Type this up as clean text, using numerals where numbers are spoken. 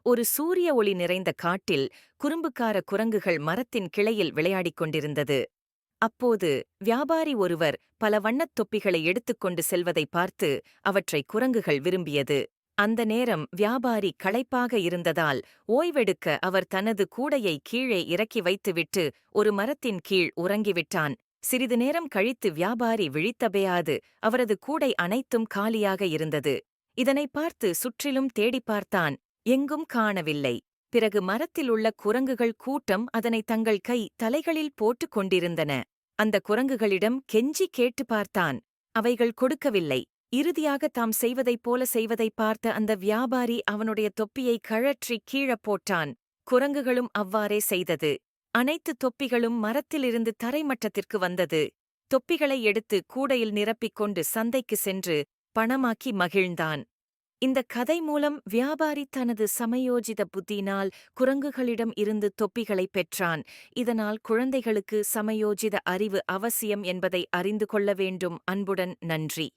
ஒரு சூரிய ஒளி நிறைந்த காட்டில் குறும்புக்கார குரங்குகள் மரத்தின் கிளையில் விளையாடிக் கொண்டிருந்தது. அப்போது வியாபாரி ஒருவர் பல வண்ணத் தொப்பிகளை எடுத்துக்கொண்டு செல்வதை பார்த்து அவற்றை குரங்குகள் விரும்பியது. அந்த நேரம் வியாபாரி களைப்பாக இருந்ததால் ஓய்வெடுக்க அவர் தனது கூடையை கீழே இறக்கி வைத்துவிட்டு ஒரு மரத்தின் கீழ் உறங்கிவிட்டான். சிறிது நேரம் கழித்து வியாபாரி விழித்தபையாது அவரது கூடை அனைத்தும் காலியாக இருந்தது. இதனை பார்த்து சுற்றிலும் தேடிப் பார்த்தான். எங்கும் காணவில்லை. பிறகு மரத்தில் உள்ள குரங்குகள் கூட்டம் அதனை தங்கள் தலைகளில் போட்டுக் கொண்டிருந்தன. அந்த குரங்குகளிடம் கெஞ்சி கேட்டு பார்த்தான். அவைகள் கொடுக்கவில்லை. இறுதியாக தாம் செய்வதைப் போல செய்வதைப் பார்த்த அந்த வியாபாரி அவனுடைய தொப்பியை கழற்றி கீழப் போட்டான். குரங்குகளும் அவ்வாறே செய்தது. அனைத்து தொப்பிகளும் மரத்திலிருந்து தரைமட்டத்திற்கு வந்தது. தொப்பிகளை எடுத்து கூடையில் நிரப்பிக் கொண்டு சந்தைக்கு சென்று பணமாக்கி மகிழ்ந்தான். இந்த கதை மூலம் வியாபாரி தனது சமயோஜித புத்தியினால் குரங்குகளிடம் இருந்து தொப்பிகளை பெற்றான். இதனால் குழந்தைகளுக்கு சமயோஜித அறிவு அவசியம் என்பதை அறிந்து கொள்ள வேண்டும். அன்புடன் நன்றி.